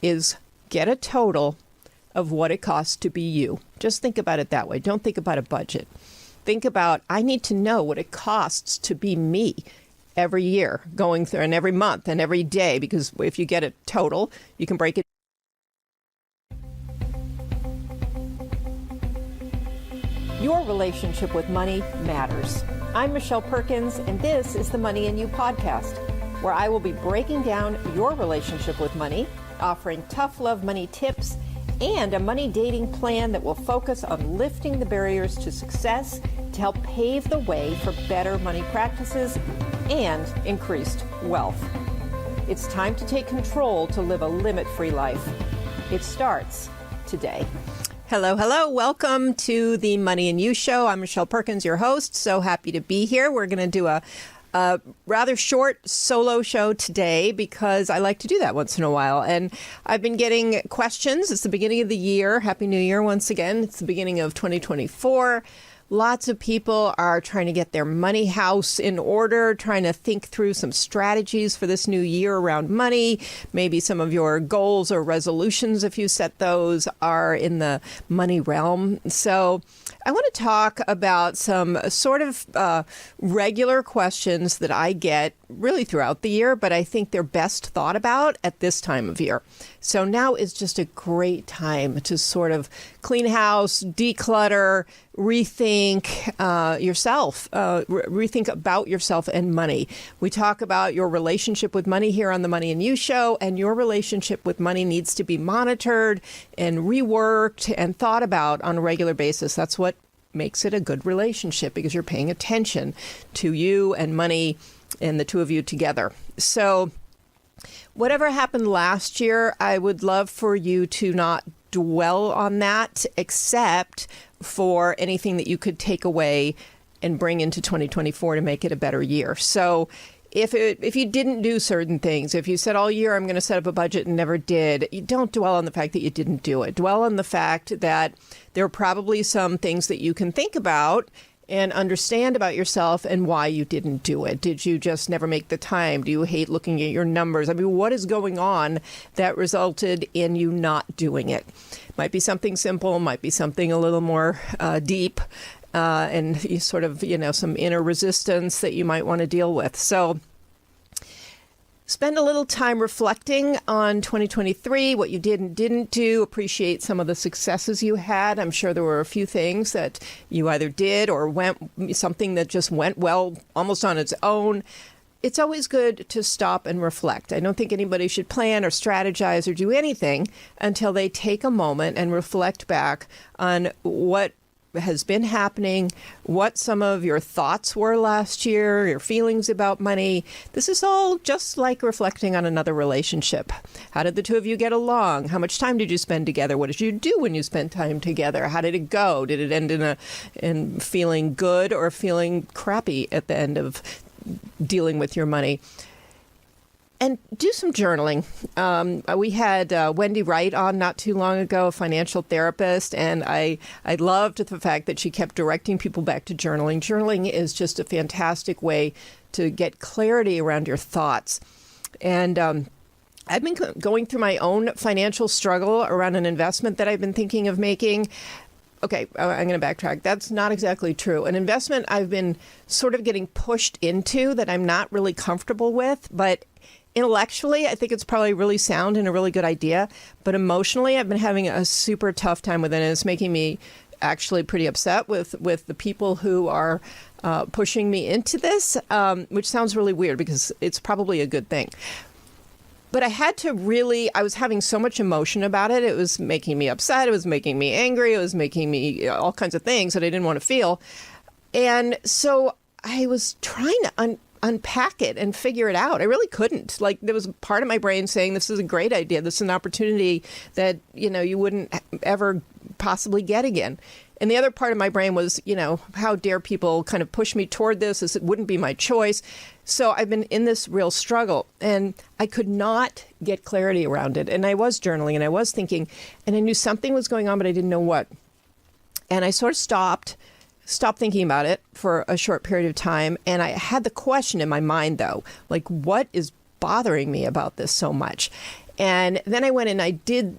is get a total of what it costs to be you. Just think about it that way. Don't think about a budget. Think about, I need to know what it costs to be me every year, going through, and every month and every day, because if you get a total, you can break it. Your relationship with money matters. I'm Michelle Perkins, and this is the Money and You podcast, where I will be breaking down your relationship with money, offering tough love money tips, and a money dating plan that will focus on lifting the barriers to success to help pave the way for better money practices and increased wealth. It's time to take control to live a limit-free life. It starts today. Hello, hello. Welcome to the Money and You show. I'm Michelle Perkins, your host. So happy to be here. We're going to do a rather short solo show today because I like to do that once in a while. And I've been getting questions. It's the beginning of the year. Happy New Year once again. It's the beginning of 2024. Lots of people are trying to get their money house in order, trying to think through some strategies for this new year around money. Maybe some of your goals or resolutions, if you set those, are in the money realm. So I want to talk about some sort of regular questions that I get really throughout the year, but I think they're best thought about at this time of year. So now is just a great time to sort of clean house, declutter, rethink yourself, rethink about yourself and money. We talk about your relationship with money here on the Money and You show, and your relationship with money needs to be monitored and reworked and thought about on a regular basis. That's what makes it a good relationship, because you're paying attention to you and money and the two of you together. So whatever happened last year, I would love for you to not dwell on that, except for anything that you could take away and bring into 2024 to make it a better year. So if you didn't do certain things, if you said all year, I'm going to set up a budget and never did, you don't dwell on the fact that you didn't do it. Dwell on the fact that there are probably some things that you can think about and understand about yourself and why you didn't do it. Did you just never make the time? Do you hate looking at your numbers? I mean, what is going on that resulted in you not doing it? Might be something simple, might be something a little more deep, and you sort of, some inner resistance that you might want to deal with. So spend a little time reflecting on 2023, what you did and didn't do. Appreciate some of the successes you had. I'm sure there were a few things that you either did or something that just went well almost on its own. It's always good to stop and reflect. I don't think anybody should plan or strategize or do anything until they take a moment and reflect back on what has been happening, what some of your thoughts were last year, your feelings about money. This is all just like reflecting on another relationship. How did the two of you get along? How much time did you spend together? What did you do when you spent time together? How did it go? Did it end in feeling good or feeling crappy at the end of dealing with your money? And do some journaling. We had Wendy Wright on not too long ago, a financial therapist, and I loved the fact that she kept directing people back to journaling. Journaling is just a fantastic way to get clarity around your thoughts. And I've been going through my own financial struggle around an investment that I've been thinking of making. Okay, I'm going to backtrack. That's not exactly true. An investment I've been sort of getting pushed into that I'm not really comfortable with, but intellectually, I think it's probably really sound and a really good idea. But emotionally, I've been having a super tough time with it. And it's making me actually pretty upset with the people who are pushing me into this, which sounds really weird because it's probably a good thing. But I was having so much emotion about it. It was making me upset. It was making me angry. It was making me all kinds of things that I didn't want to feel. And so I was trying to unpack it and figure it out. I really couldn't. Like, there was a part of my brain saying, this is a great idea. This is an opportunity that, you wouldn't ever possibly get again. And the other part of my brain was, how dare people kind of push me toward this as it wouldn't be my choice. So I've been in this real struggle, and I could not get clarity around it. And I was journaling and I was thinking, and I knew something was going on, but I didn't know what. And I sort of stopped thinking about it for a short period of time. And I had the question in my mind, though, like, what is bothering me about this so much? And then I went and I did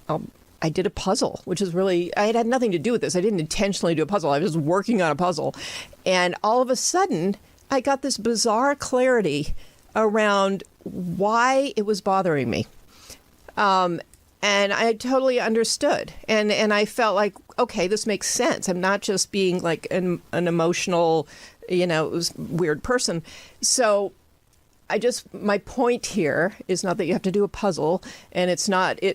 a puzzle, which is really, I had nothing to do with this. I didn't intentionally do a puzzle. I was just working on a puzzle. And all of a sudden, I got this bizarre clarity around why it was bothering me. And I totally understood. And I felt like, okay, this makes sense. I'm not just being like an emotional, weird person. So my point here is not that you have to do a puzzle, and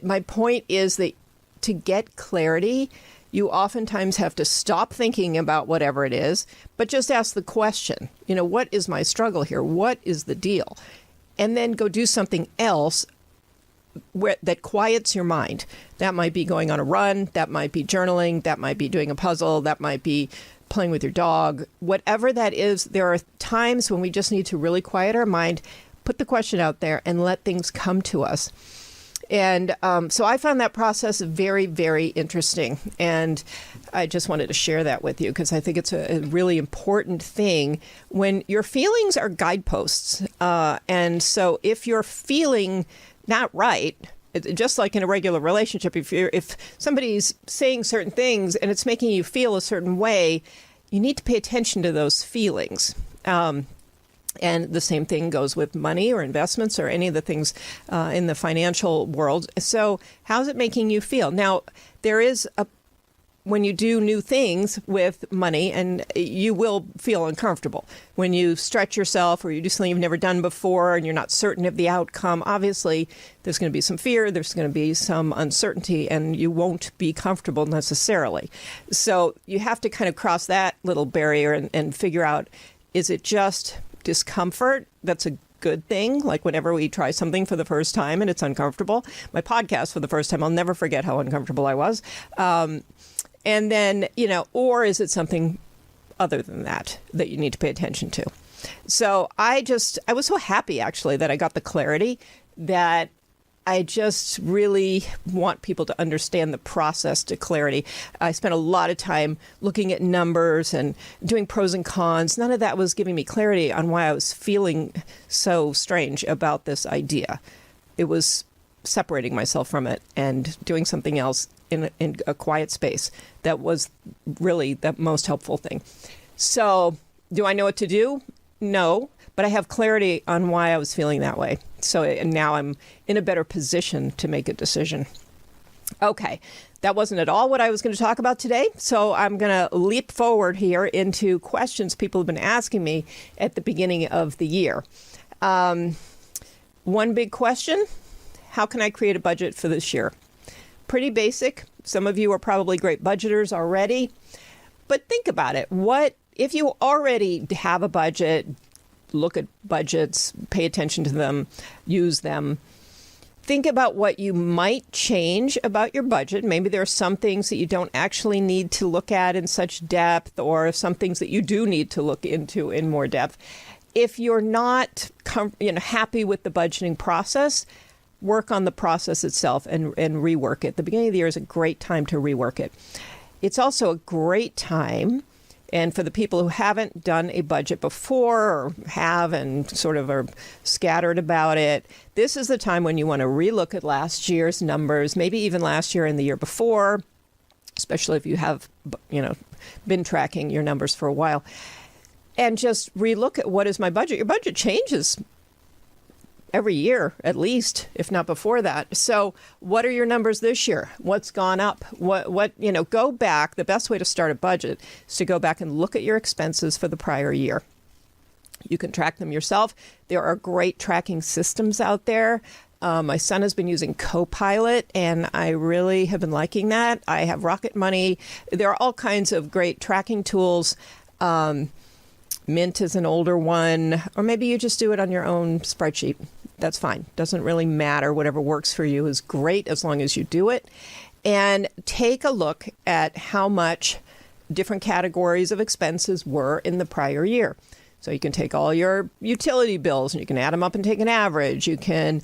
my point is that to get clarity, you oftentimes have to stop thinking about whatever it is, but just ask the question, what is my struggle here? What is the deal? And then go do something else that quiets your mind. That might be going on a run, that might be journaling, that might be doing a puzzle, that might be playing with your dog. Whatever that is, there are times when we just need to really quiet our mind, put the question out there, and let things come to us. And so I found that process very, very interesting. And I just wanted to share that with you because I think it's a really important thing when your feelings are guideposts. And so if you're feeling not right, just like in a regular relationship, if somebody's saying certain things and it's making you feel a certain way, you need to pay attention to those feelings. And the same thing goes with money or investments or any of the things in the financial world. So how's it making you feel? Now, there is when you do new things with money, and you will feel uncomfortable. When you stretch yourself or you do something you've never done before and you're not certain of the outcome, obviously there's going to be some fear, there's going to be some uncertainty, and you won't be comfortable necessarily. So you have to kind of cross that little barrier and figure out, is it just discomfort? That's a good thing. Like whenever we try something for the first time and it's uncomfortable. My podcast for the first time, I'll never forget how uncomfortable I was. And then, or is it something other than that you need to pay attention to? So I was so happy actually that I got the clarity that I just really want people to understand the process to clarity. I spent a lot of time looking at numbers and doing pros and cons. None of that was giving me clarity on why I was feeling so strange about this idea. It was separating myself from it and doing something else in a quiet space. That was really the most helpful thing. So do I know what to do? No, but I have clarity on why I was feeling that way. So and now I'm in a better position to make a decision. Okay, that wasn't at all what I was going to talk about today. So I'm going to leap forward here into questions people have been asking me at the beginning of the year. One big question: how can I create a budget for this year? Pretty basic. Some of you are probably great budgeters already, but think about it. What if you already have a budget? Look at budgets, pay attention to them, use them. Think about what you might change about your budget. Maybe there are some things that you don't actually need to look at in such depth, or some things that you do need to look into in more depth. If you're not happy with the budgeting process, work on the process itself and rework it. The beginning of the year is a great time to rework it. It's also a great time, and for the people who haven't done a budget before or have and sort of are scattered about it, this is the time when you want to relook at last year's numbers, maybe even last year and the year before, especially if you have been tracking your numbers for a while, and just relook at what is my budget. Your budget changes every year, at least, if not before that. So what are your numbers this year? What's gone up? Go back. The best way to start a budget is to go back and look at your expenses for the prior year. You can track them yourself. There are great tracking systems out there. My son has been using Copilot, and I really have been liking that. I have Rocket Money. There are all kinds of great tracking tools. Mint is an older one, or maybe you just do it on your own spreadsheet. That's fine. Doesn't really matter. Whatever works for you is great as long as you do it. And take a look at how much different categories of expenses were in the prior year. So you can take all your utility bills and you can add them up and take an average. You can,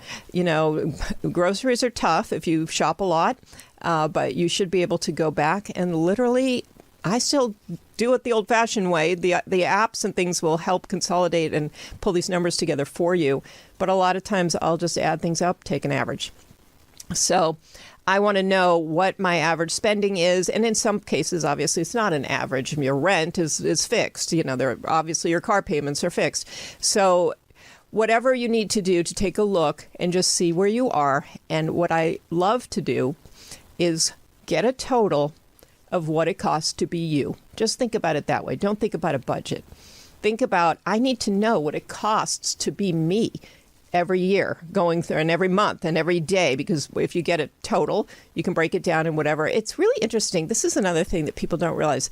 groceries are tough if you shop a lot, but you should be able to go back and literally I still do it the old-fashioned way. The apps and things will help consolidate and pull these numbers together for you. But a lot of times I'll just add things up, take an average. So I want to know what my average spending is. And in some cases, obviously, it's not an average. Your rent is fixed. Obviously your car payments are fixed. So whatever you need to do to take a look and just see where you are. And what I love to do is get a total of what it costs to be you. Just think about it that way. Don't think about a budget. Think about, I need to know what it costs to be me every year going through, and every month and every day, because if you get a total, you can break it down and whatever. It's really interesting. This is another thing that people don't realize.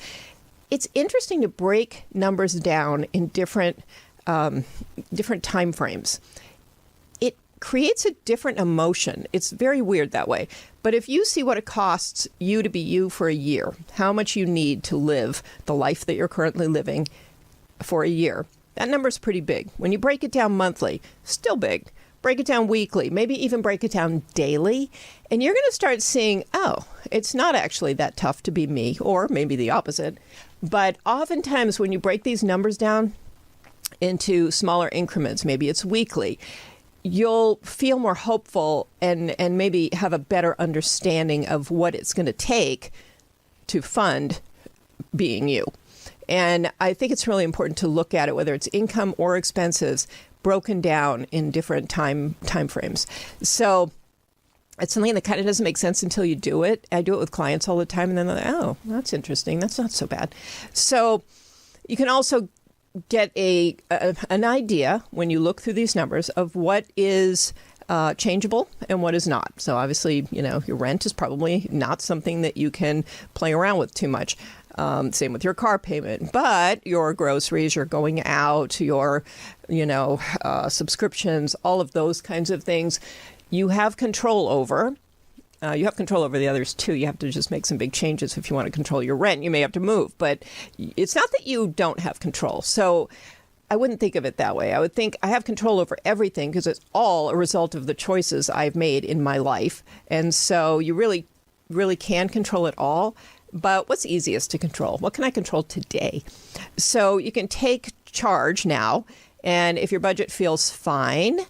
It's interesting to break numbers down in different time frames. It creates a different emotion. It's very weird that way. But if you see what it costs you to be you for a year, how much you need to live the life that you're currently living for a year, that number's pretty big. When you break it down monthly, still big. Break it down weekly, maybe even break it down daily. And you're going to start seeing, oh, it's not actually that tough to be me, or maybe the opposite. But oftentimes when you break these numbers down into smaller increments, maybe it's weekly, you'll feel more hopeful and maybe have a better understanding of what it's going to take to fund being you. And I think it's really important to look at it, whether it's income or expenses, broken down in different time frames. So it's something that kind of doesn't make sense until you do it. I do it with clients all the time, and then they're like, oh, that's interesting. That's not so bad. So you can also get an idea when you look through these numbers of what is changeable and what is not. So obviously, your rent is probably not something that you can play around with too much. Same with your car payment, but your groceries, your going out, your, subscriptions, all of those kinds of things, you have control over. You have control over the others too. You have to just make some big changes if you want to control your rent. You may have to move, but it's not that you don't have control. So I wouldn't think of it that way. I would think I have control over everything because it's all a result of the choices I've made in my life. And so you really, really can control it all. But what's easiest to control? What can I control today? So you can take charge now. And if your budget feels fine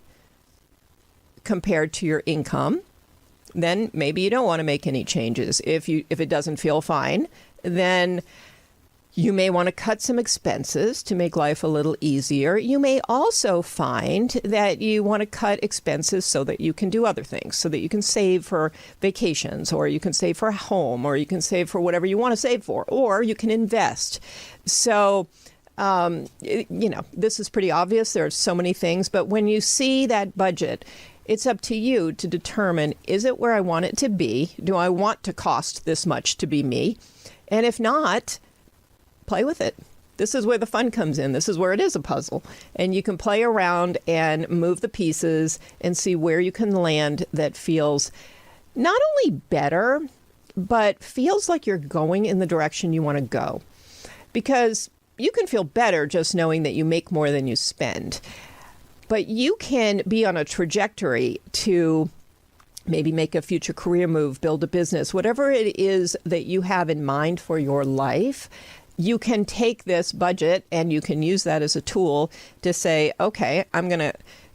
compared to your income, then maybe you don't want to make any changes. If it doesn't feel fine, then you may want to cut some expenses to make life a little easier. You may also find that you want to cut expenses so that you can do other things, so that you can save for vacations, or you can save for a home, or you can save for whatever you want to save for, or you can invest. So, this is pretty obvious. There are so many things, but when you see that budget, it's up to you to determine, is it where I want it to be? Do I want to cost this much to be me? And if not, play with it. This is where the fun comes in. This is where it is a puzzle. And you can play around and move the pieces and see where you can land that feels not only better, but feels like you're going in the direction you want to go. Because you can feel better just knowing that you make more than you spend. But you can be on a trajectory to maybe make a future career move, build a business, whatever it is that you have in mind for your life. You can take this budget and you can use that as a tool to say, okay, I'm going to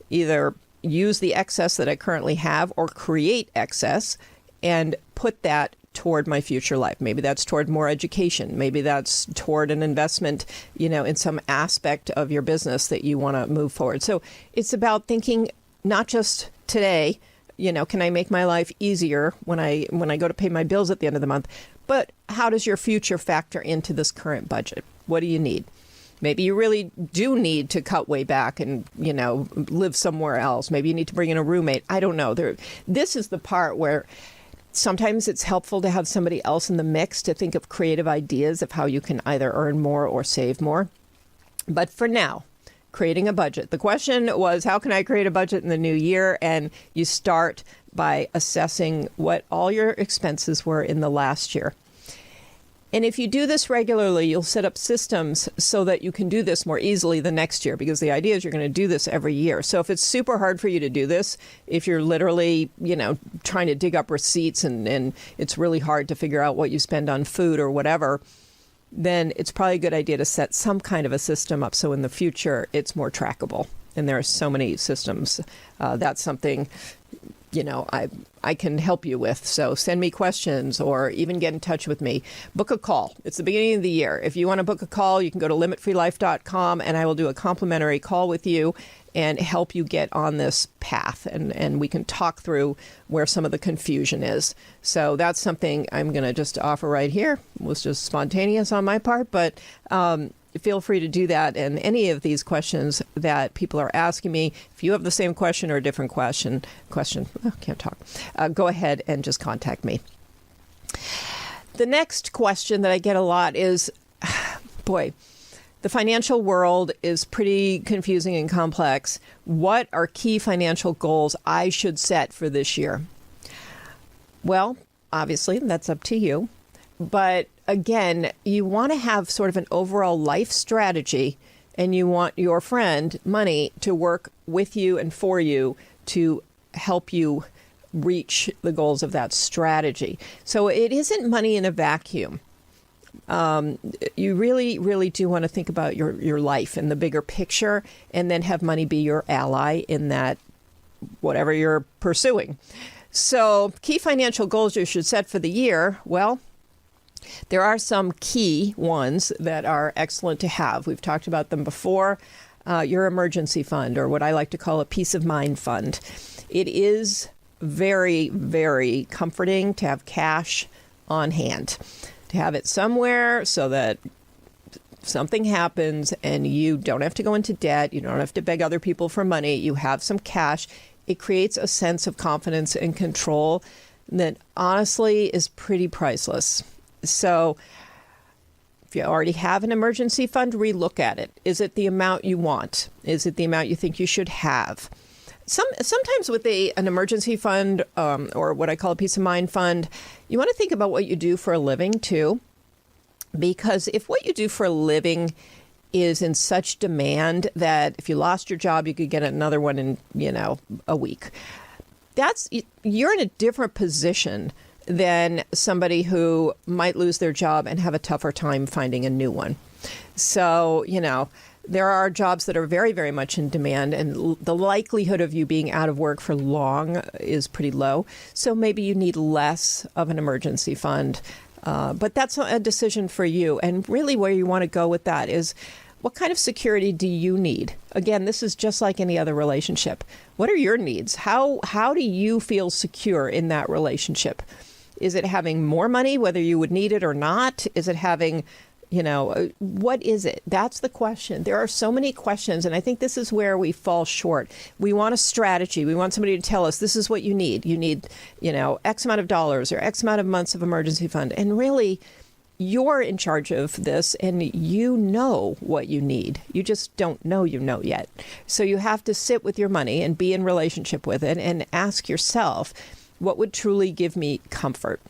either use the excess that I currently have or create excess and put that toward my future life. Maybe that's toward more education. Maybe that's toward an investment, in some aspect of your business that you want to move forward. So it's about thinking not just today, can I make my life easier when I go to pay my bills at the end of the month, but how does your future factor into this current budget? What do you need? Maybe you really do need to cut way back and, live somewhere else. Maybe you need to bring in a roommate. I don't know. This is the part where sometimes it's helpful to have somebody else in the mix to think of creative ideas of how you can either earn more or save more. But for now, creating a budget. The question was, how can I create a budget in the new year? And you start by assessing what all your expenses were in the last year. And if you do this regularly, you'll set up systems so that you can do this more easily the next year, because the idea is you're going to do this every year. So if it's super hard for you to do this, if you're literally, trying to dig up receipts and it's really hard to figure out what you spend on food or whatever, then it's probably a good idea to set some kind of a system up so in the future it's more trackable. And there are so many systems. That's something, I can help you with. So send me questions or even get in touch with me. Book a call. It's the beginning of the year. If you want to book a call, you can go to limitfreelife.com and I will do a complimentary call with you and help you get on this path. And we can talk through where some of the confusion is. So that's something I'm going to just offer right here. It was just spontaneous on my part, but feel free to do that. And any of these questions that people are asking me, if you have the same question or a different question, can't talk, go ahead and just contact me. The next question that I get a lot is, boy, the financial world is pretty confusing and complex. What are key financial goals I should set for this year? Well, obviously, that's up to you. But again, you want to have sort of an overall life strategy, and you want your friend, money, to work with you and for you to help you reach the goals of that strategy. So it isn't money in a vacuum. You really, really do want to think about your life and the bigger picture, and then have money be your ally in that, whatever you're pursuing. So key financial goals you should set for the year. Well, there are some key ones that are excellent to have. We've talked about them before. Your emergency fund, or what I like to call a peace of mind fund. It is very, very comforting to have cash on hand, to have it somewhere so that something happens and you don't have to go into debt. You don't have to beg other people for money. You have some cash. It creates a sense of confidence and control that honestly is pretty priceless. So if you already have an emergency fund, relook at it. Is it the amount you want? Is it the amount you think you should have? Sometimes with an emergency fund, or what I call a peace of mind fund, you want to think about what you do for a living too. Because if what you do for a living is in such demand that if you lost your job, you could get another one in, a week, you're in a different position than somebody who might lose their job and have a tougher time finding a new one. So, there are jobs that are very, very much in demand, and the likelihood of you being out of work for long is pretty low. So maybe you need less of an emergency fund. But that's a decision for you. And really where you want to go with that is, what kind of security do you need? Again, this is just like any other relationship. What are your needs? How do you feel secure in that relationship? Is it having more money, whether you would need it or not? Is it having, what is it? That's the question. There are so many questions, and I think this is where we fall short. We want a strategy. We want somebody to tell us, this is what you need. You need, X amount of dollars or X amount of months of emergency fund. And really, you're in charge of this, and you know what you need. You just don't know yet. So you have to sit with your money and be in relationship with it and ask yourself, what would truly give me comfort?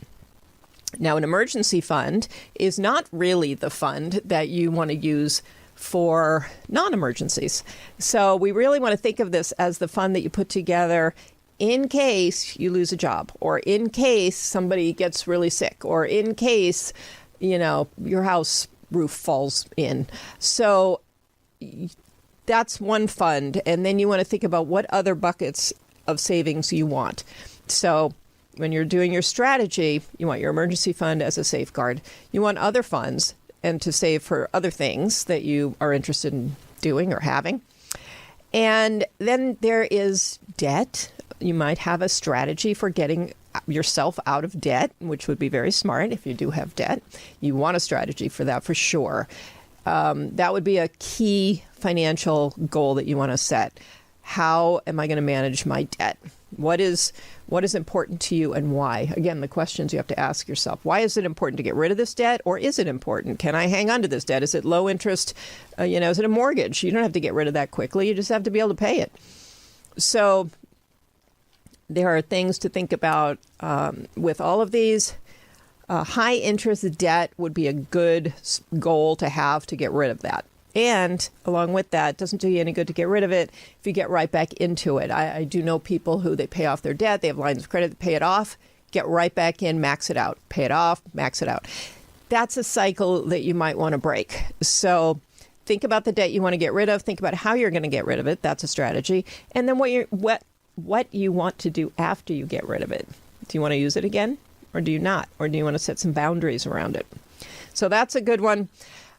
Now, an emergency fund is not really the fund that you want to use for non-emergencies. So we really want to think of this as the fund that you put together in case you lose a job, or in case somebody gets really sick, or in case, your house roof falls in. So that's one fund. And then you want to think about what other buckets of savings you want. So when you're doing your strategy, you want your emergency fund as a safeguard. You want other funds and to save for other things that you are interested in doing or having. And then there is debt. You might have a strategy for getting yourself out of debt, which would be very smart if you do have debt. You want a strategy for that for sure. That would be a key financial goal that you want to set. How am I going to manage my debt? What is important to you and why? Again, the questions you have to ask yourself. Why is it important to get rid of this debt, or is it important? Can I hang on to this debt? Is it low interest? Is it a mortgage? You don't have to get rid of that quickly. You just have to be able to pay it. So there are things to think about with all of these. High interest debt would be a good goal to have to get rid of that. And along with that, it doesn't do you any good to get rid of it if you get right back into it. I do know people who they pay off their debt. They have lines of credit, pay it off, get right back in, max it out, pay it off, max it out. that's a cycle that you might want to break. So think about the debt you want to get rid of. Think about how you're going to get rid of it. That's a strategy. And then what you want to do after you get rid of it. Do you want to use it again, or do you not? Or do you want to set some boundaries around it? So that's a good one.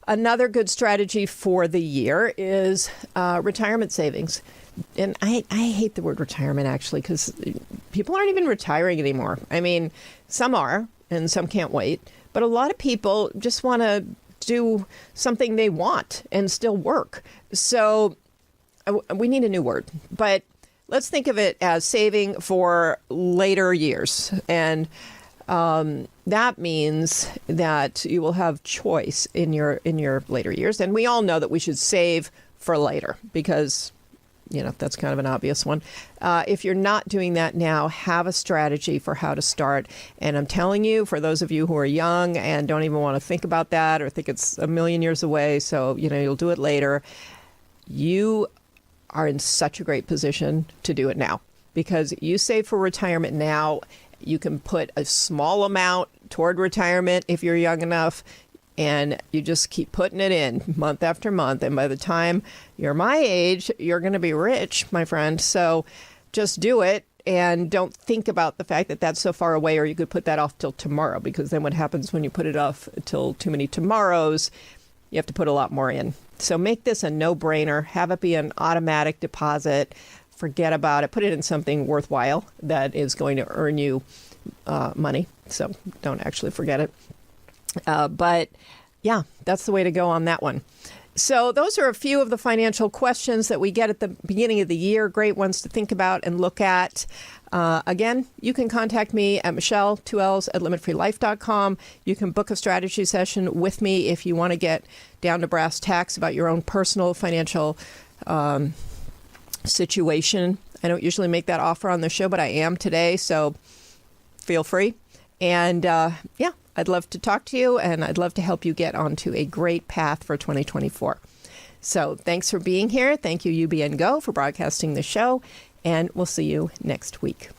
Another good strategy for the year is retirement savings. And I hate the word retirement, actually, because people aren't even retiring anymore. I mean, some are, and some can't wait. But a lot of people just want to do something they want and still work. So we need a new word. But let's think of it as saving for later years. And that means that you will have choice in your later years. And we all know that we should save for later because, that's kind of an obvious one. If you're not doing that now, have a strategy for how to start. And I'm telling you, for those of you who are young and don't even want to think about that or think it's a million years away, so, you'll do it later, you are in such a great position to do it now. Because you save for retirement now, you can put a small amount toward retirement if you're young enough, and you just keep putting it in month after month. And by the time you're my age, you're going to be rich, my friend. So just do it, and don't think about the fact that that's so far away, or you could put that off till tomorrow, because then what happens when you put it off till too many tomorrows, you have to put a lot more in. So make this a no-brainer. Have it be an automatic deposit. Forget about it. Put it in something worthwhile that is going to earn you money. So don't actually forget it. But yeah, that's the way to go on that one. So those are a few of the financial questions that we get at the beginning of the year. Great ones to think about and look at. Again, you can contact me at Michelle, 2Ls, at limitfreelife.com. You can book a strategy session with me if you want to get down to brass tacks about your own personal financial situation. I don't usually make that offer on the show, but I am today, so feel free. And I'd love to talk to you, and I'd love to help you get onto a great path for 2024. So thanks for being here. Thank you, UBN Go, for broadcasting the show, and we'll see you next week.